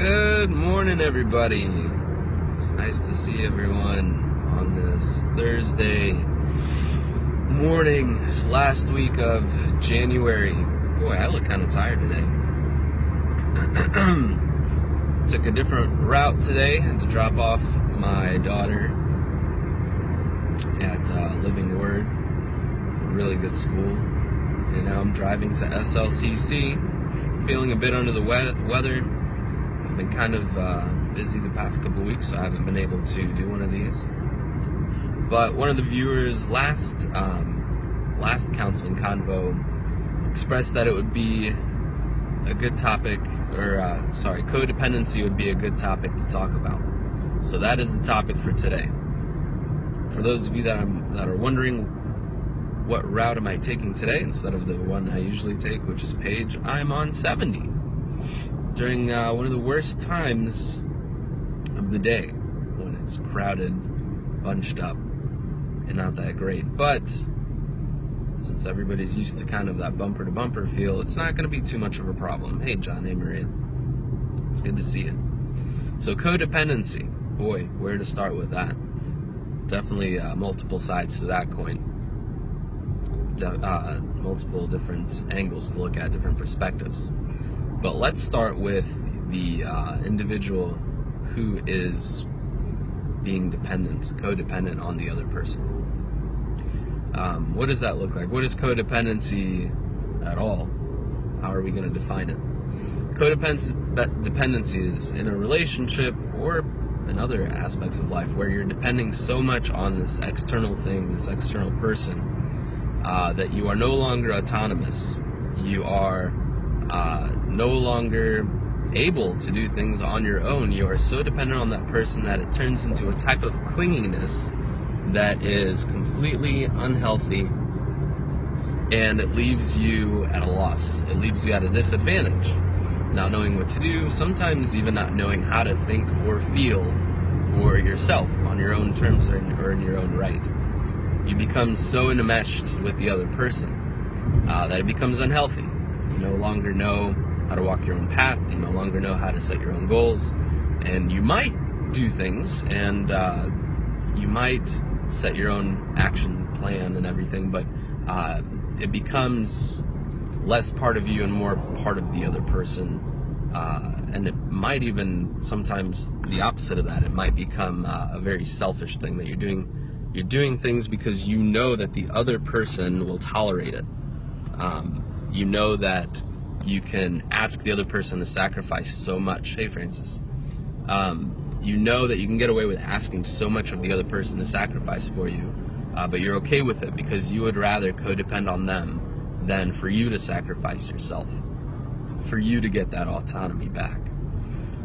Good morning, everybody. It's nice to see everyone on this Thursday morning. This last week of January. Boy, I look kind of tired today. Took a different route today. Had to drop off my daughter at Living Word. It's a really good school. And now I'm driving to SLCC. Feeling a bit under the weather. I've been kind of busy the past couple weeks, so I haven't been able to do one of these. But one of the viewers last counseling convo expressed that it would be a good topic, codependency would be a good topic to talk about. So that is the topic for today. For those of you that are wondering what route am I taking today instead of the one I usually take, which is Page, I'm on 70. During one of the worst times of the day, when it's crowded, bunched up, and not that great. But since everybody's used to kind of that bumper-to-bumper feel, it's not going to be too much of a problem. Hey, John, hey, Maria. It's good to see you. So codependency. Boy, where to start with that? Definitely multiple sides to that coin. Multiple different angles to look at, different perspectives. But let's start with the individual who is being codependent on the other person. What does that look like? What is codependency at all? How are we going to define it? Codependency is in a relationship or in other aspects of life where you're depending so much on this external thing, this external person, that you are no longer autonomous. You are no longer able to do things on your own. You are so dependent on that person that it turns into a type of clinginess that is completely unhealthy, and it leaves you at a loss. It leaves you at a disadvantage, not knowing what to do, sometimes even not knowing how to think or feel for yourself on your own terms or in your own right. You become so enmeshed with the other person that it becomes unhealthy. You no longer know how to walk your own path. You no longer know how to set your own goals. And you might do things, and you might set your own action plan and everything, but it becomes less part of you and more part of the other person. And it might even, sometimes the opposite of that, it might become a very selfish thing that you're doing. You're doing things because you know that the other person will tolerate it. You know that you can ask the other person to sacrifice so much. Hey, Francis. You know that you can get away with asking so much of the other person to sacrifice for you, but you're okay with it because you would rather codepend on them than for you to sacrifice yourself, for you to get that autonomy back.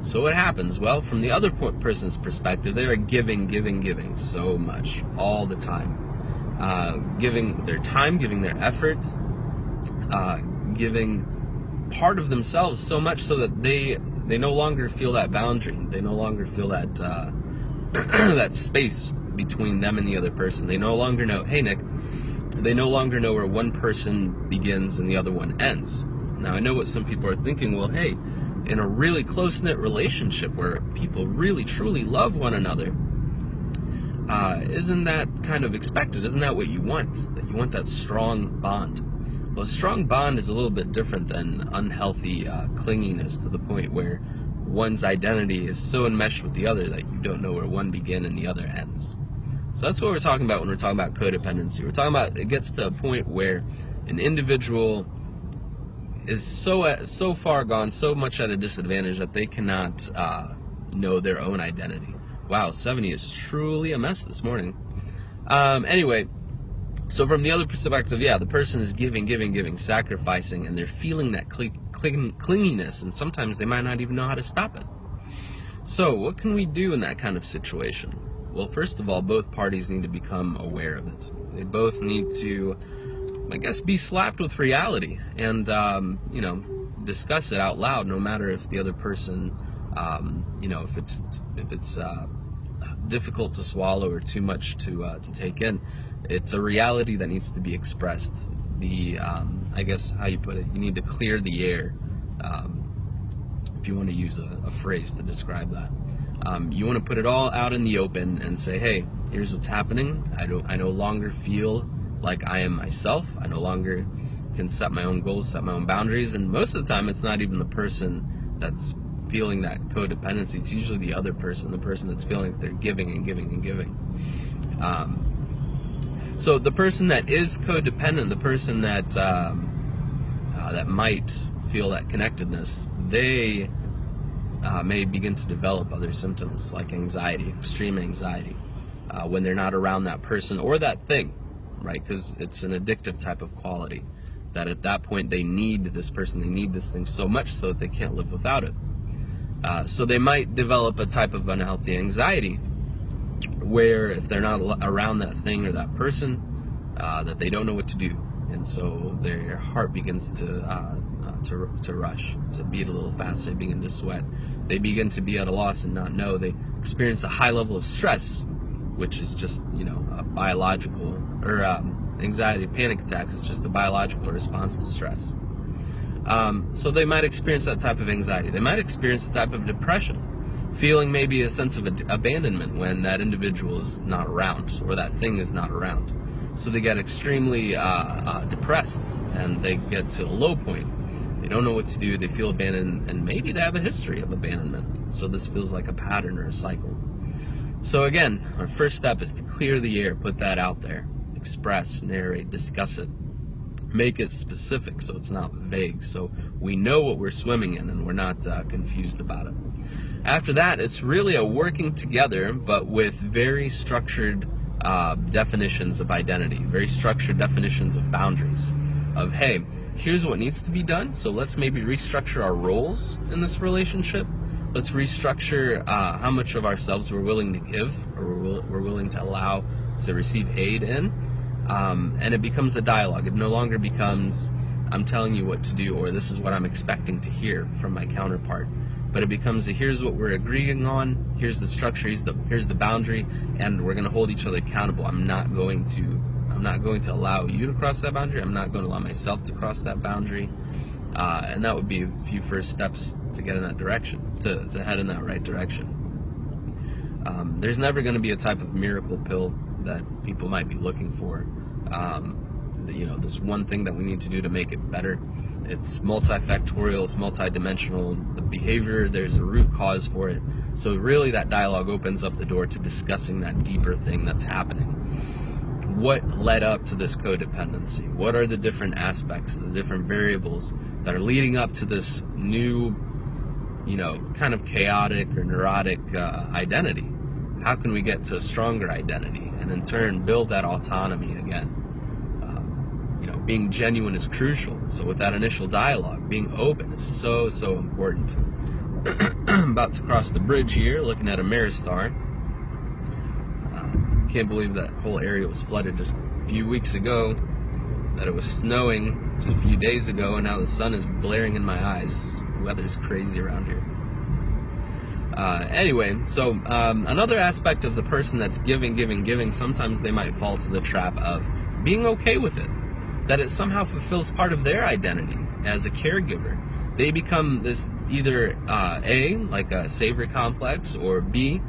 So what happens? Well, from the other person's perspective, they are giving so much all the time, giving their time, giving their efforts, giving part of themselves so much so that they no longer feel that boundary. They no longer feel that that space between them and the other person. They no longer know, hey, Nick, they no longer know where one person begins and the other one ends. Now, I know what some people are thinking. Well, hey, in a really close-knit relationship where people really, truly love one another, isn't that kind of expected? Isn't that what you want? That you want that strong bond? Well, a strong bond is a little bit different than unhealthy clinginess to the point where one's identity is so enmeshed with the other that you don't know where one begins and the other ends. So that's what we're talking about when we're talking about codependency. We're talking about it gets to a point where an individual is so far gone, so much at a disadvantage that they cannot know their own identity. Wow, 70 is truly a mess this morning. Anyway, so from the other perspective, yeah, the person is giving, sacrificing, and they're feeling that clinginess, and sometimes they might not even know how to stop it. So what can we do in that kind of situation? Well, first of all, both parties need to become aware of it. They both need to, I guess, be slapped with reality and, discuss it out loud, no matter if the other person, if it's difficult to swallow or too much to take in. It's a reality that needs to be expressed. I guess how you put it, you need to clear the air if you want to use a phrase to describe that. You want to put it all out in the open and say, hey, here's what's happening. I no longer feel like I am myself. I no longer can set my own goals, set my own boundaries, and most of the time it's not even the person that's feeling that codependency. It's usually the other person, the person that's feeling that they're giving and giving and giving. So the person that is codependent, the person that that might feel that connectedness, they may begin to develop other symptoms like anxiety, extreme anxiety, when they're not around that person or that thing, right? Because it's an addictive type of quality that at that point they need this person, they need this thing so much so that they can't live without it. So they might develop a type of unhealthy anxiety where if they're not around that thing or that person, that they don't know what to do. And so their heart begins to rush, to beat a little faster, they begin to sweat. They begin to be at a loss and not know. They experience a high level of stress, which is just, a biological, or anxiety, panic attacks is just a biological response to stress. So they might experience that type of anxiety. They might experience a type of depression, feeling maybe a sense of abandonment when that individual is not around or that thing is not around. So they get extremely depressed and they get to a low point. They don't know what to do. They feel abandoned, and maybe they have a history of abandonment. So this feels like a pattern or a cycle. So again, our first step is to clear the air, put that out there, express, narrate, discuss it. Make it specific so it's not vague, so we know what we're swimming in and we're not confused about it. After that, it's really a working together, but with very structured definitions of identity, very structured definitions of boundaries, of, hey, here's what needs to be done, so let's maybe restructure our roles in this relationship. Let's restructure how much of ourselves we're willing to give, or we're willing to allow to receive aid in. And it becomes a dialogue. It no longer becomes, I'm telling you what to do, or this is what I'm expecting to hear from my counterpart. But it becomes a, here's what we're agreeing on, here's the structure, here's the boundary, and we're going to hold each other accountable. I'm not going to allow you to cross that boundary. I'm not going to allow myself to cross that boundary. And that would be a few first steps to get in that direction, to head in that right direction. There's never going to be a type of miracle pill that people might be looking for. This one thing that we need to do to make it better. It's multifactorial, it's multidimensional. The behavior, there's a root cause for it. So really that dialogue opens up the door to discussing that deeper thing that's happening. What led up to this codependency? What are the different aspects, the different variables that are leading up to this new, kind of chaotic or neurotic identity? How can we get to a stronger identity and in turn build that autonomy again? Being genuine is crucial. So with that initial dialogue, being open is so important. I'm about to cross the bridge here, looking at a Maristar. Can't believe that whole area was flooded just a few weeks ago, that it was snowing just a few days ago, and now the sun is blaring in my eyes. The weather's crazy around here. Anyway, so another aspect of the person that's giving, sometimes they might fall to the trap of being okay with it, that it somehow fulfills part of their identity as a caregiver. They become this either A, like a savior complex, or B,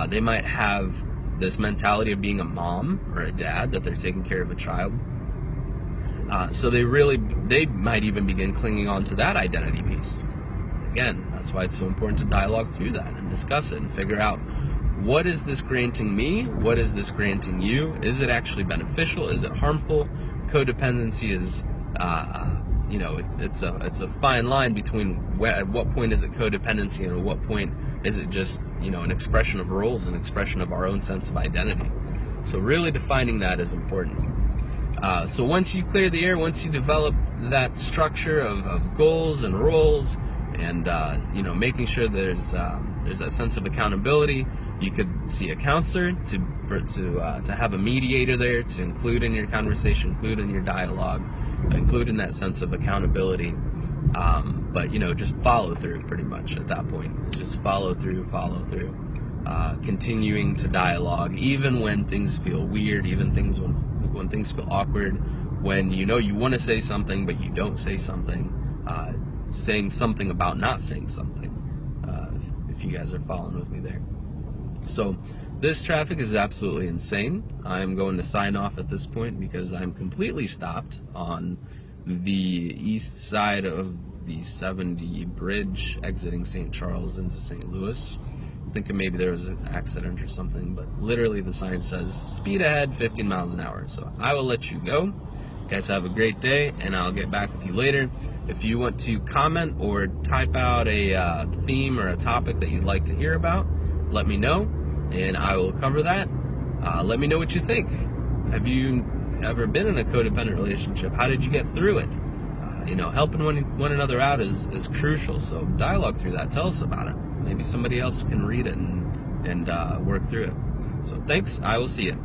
they might have this mentality of being a mom or a dad, that they're taking care of a child. So they might even begin clinging on to that identity piece. Again, that's why it's so important to dialogue through that and discuss it and figure out, what is this granting me? What is this granting you? Is it actually beneficial? Is it harmful? Codependency is, it's a fine line between at what point is it codependency and at what point is it just, an expression of roles, an expression of our own sense of identity. So really defining that is important. So once you clear the air, once you develop that structure of goals and roles, and making sure there's that sense of accountability, you could see a counselor to have a mediator there to include in your conversation, include in your dialogue, include in that sense of accountability. But just follow through pretty much at that point. Just follow through. Continuing to dialogue, even when things feel weird, even when things feel awkward, when you want to say something but you don't say something. saying something about not saying something, if you guys are following with me there. So this traffic is absolutely insane. I'm going to sign off at this point because I'm completely stopped on the east side of the 70 bridge exiting St. Charles into St. Louis. Thinking maybe there was an accident or something, but literally the sign says speed ahead 15 miles an hour. So I will let you go. You guys have a great day, and I'll get back with you later. If you want to comment or type out a theme or a topic that you'd like to hear about, let me know, and I will cover that. Let me know what you think. Have you ever been in a codependent relationship? How did you get through it? Helping one another out is crucial, so dialogue through that. Tell us about it. Maybe somebody else can read it and work through it. So thanks. I will see you.